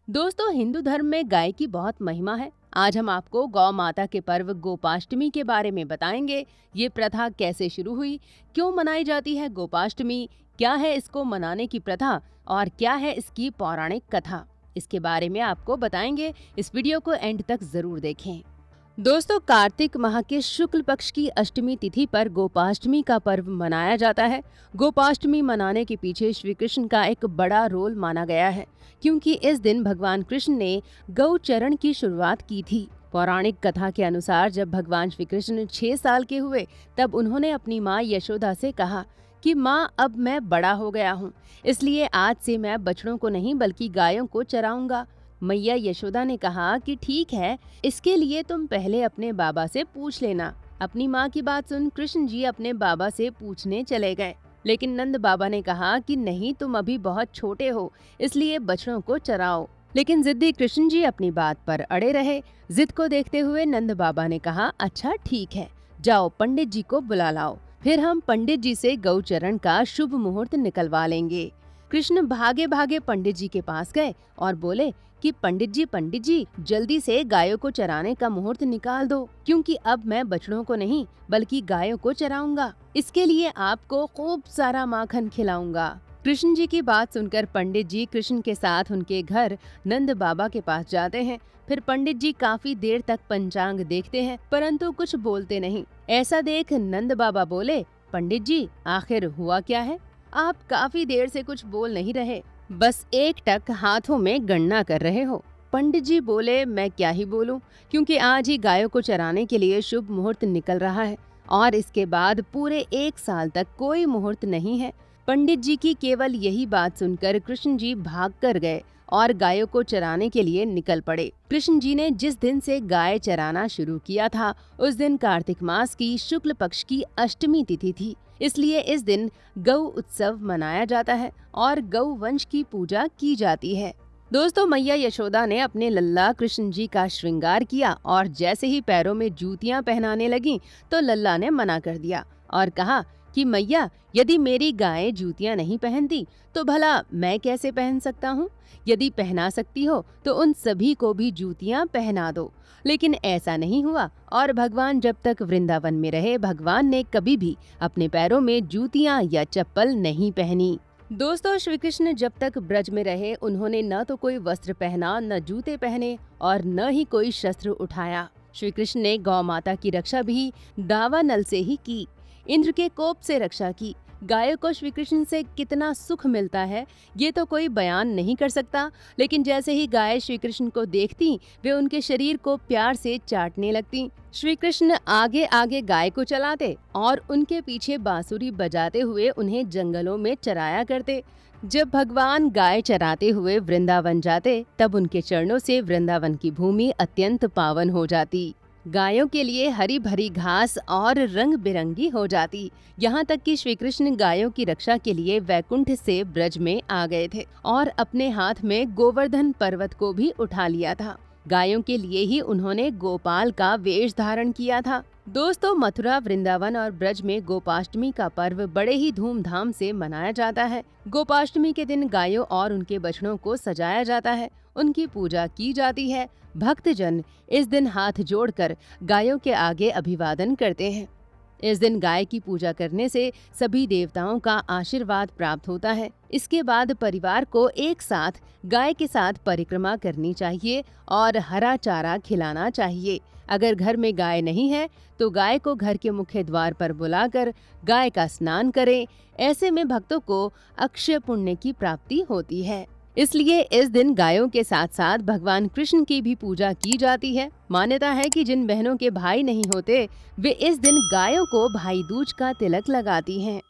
दोस्तों, हिंदू धर्म में गाय की बहुत महिमा है। आज हम आपको गौ माता के पर्व गोपाष्टमी के बारे में बताएंगे। ये प्रथा कैसे शुरू हुई, क्यों मनाई जाती है गोपाष्टमी, क्या है इसको मनाने की प्रथा और क्या है इसकी पौराणिक कथा, इसके बारे में आपको बताएंगे। इस वीडियो को एंड तक जरूर देखें। दोस्तों, कार्तिक माह के शुक्ल पक्ष की अष्टमी तिथि पर गोपाष्टमी का पर्व मनाया जाता है। गोपाष्टमी मनाने के पीछे श्री कृष्ण का एक बड़ा रोल माना गया है, क्योंकि इस दिन भगवान कृष्ण ने गौ चरण की शुरुआत की थी। पौराणिक कथा के अनुसार जब भगवान श्री कृष्ण 6 साल के हुए, तब उन्होंने अपनी माँ यशोदा से कहा कि माँ, अब मैं बड़ा हो गया हूँ, इसलिए आज से मैं बछड़ों को नहीं बल्कि गायों को चराऊंगा। मैया यशोदा ने कहा कि ठीक है, इसके लिए तुम पहले अपने बाबा से पूछ लेना। अपनी माँ की बात सुन कृष्ण जी अपने बाबा से पूछने चले गए, लेकिन नंद बाबा ने कहा कि नहीं, तुम अभी बहुत छोटे हो, इसलिए बछड़ों को चराओ। लेकिन जिद्दी कृष्ण जी अपनी बात पर अड़े रहे। जिद को देखते हुए नंद बाबा ने कहा, अच्छा ठीक है, जाओ पंडित जी को बुला लाओ, फिर हम पंडित जी से गौचरण का शुभ मुहूर्त निकलवा लेंगे। कृष्ण भागे भागे पंडित जी के पास गए और बोले कि पंडित जी जल्दी से गायों को चराने का मुहूर्त निकाल दो, क्योंकि अब मैं बछड़ों को नहीं बल्कि गायों को चराऊंगा। इसके लिए आपको खूब सारा माखन खिलाऊंगा। कृष्ण जी की बात सुनकर पंडित जी कृष्ण के साथ उनके घर नंद बाबा के पास जाते हैं। फिर पंडित जी काफी देर तक पंचांग देखते हैं, परंतु कुछ बोलते नहीं। ऐसा देख नंद बाबा बोले, पंडित जी, आखिर हुआ क्या है? आप काफी देर से कुछ बोल नहीं रहे, बस एक टक हाथों में गणना कर रहे हो। पंडित जी बोले, मैं क्या ही बोलूं, क्योंकि आज ही गायों को चराने के लिए शुभ मुहूर्त निकल रहा है और इसके बाद पूरे 1 साल तक कोई मुहूर्त नहीं है। पंडित जी की केवल यही बात सुनकर कृष्ण जी भाग कर गए और गायों को चराने के लिए निकल पड़े। कृष्ण जी ने जिस दिन से गाय चराना शुरू किया था, उस दिन कार्तिक मास की शुक्ल पक्ष की अष्टमी तिथि थी, इसलिए इस दिन गौ उत्सव मनाया जाता है और गौ वंश की पूजा की जाती है। दोस्तों, मैया यशोदा ने अपने लल्ला कृष्ण जी का श्रृंगार किया और जैसे ही पैरों में जूतियां पहनाने लगी तो लल्ला ने मना कर दिया और कहा कि मैया, यदि मेरी गाय जूतियां नहीं पहनती तो भला मैं कैसे पहन सकता हूँ? यदि पहना सकती हो तो उन सभी को भी जूतियां पहना दो। लेकिन ऐसा नहीं हुआ और भगवान जब तक वृंदावन में रहे, भगवान ने कभी भी अपने पैरों में जूतियां या चप्पल नहीं पहनी। दोस्तों, श्री कृष्ण जब तक ब्रज में रहे, उन्होंने न तो कोई वस्त्र पहना, न जूते पहने और न ही कोई शस्त्र उठाया। श्री कृष्ण ने गौ माता की रक्षा भी दावानल से ही की, इंद्र के कोप से रक्षा की। गायों को श्री कृष्ण से कितना सुख मिलता है, ये तो कोई बयान नहीं कर सकता। लेकिन जैसे ही गाय श्री कृष्ण को देखती, वे उनके शरीर को प्यार से चाटने लगती। श्री कृष्ण आगे आगे गाय को चलाते और उनके पीछे बांसुरी बजाते हुए उन्हें जंगलों में चराया करते। जब भगवान गाय चराते हुए वृंदावन जाते, तब उनके चरणों से वृंदावन की भूमि अत्यंत पावन हो जाती। गायों के लिए हरी भरी घास और रंग बिरंगी हो जाती। यहाँ तक कि श्री कृष्ण गायों की रक्षा के लिए वैकुंठ से ब्रज में आ गए थे और अपने हाथ में गोवर्धन पर्वत को भी उठा लिया था। गायों के लिए ही उन्होंने गोपाल का वेश धारण किया था। दोस्तों, मथुरा, वृंदावन और ब्रज में गोपाष्टमी का पर्व बड़े ही धूमधाम से मनाया जाता है। गोपाष्टमी के दिन गायों और उनके बछड़ों को सजाया जाता है, उनकी पूजा की जाती है। भक्तजन इस दिन हाथ जोड़कर गायों के आगे अभिवादन करते हैं। इस दिन गाय की पूजा करने से सभी देवताओं का आशीर्वाद प्राप्त होता है। इसके बाद परिवार को एक साथ गाय के साथ परिक्रमा करनी चाहिए और हरा चारा खिलाना चाहिए। अगर घर में गाय नहीं है तो गाय को घर के मुख्य द्वार पर बुलाकर गाय का स्नान करें। ऐसे में भक्तों को अक्षय पुण्य की प्राप्ति होती है। इसलिए इस दिन गायों के साथ साथ भगवान कृष्ण की भी पूजा की जाती है। मान्यता है कि जिन बहनों के भाई नहीं होते, वे इस दिन गायों को भाई दूज का तिलक लगाती हैं।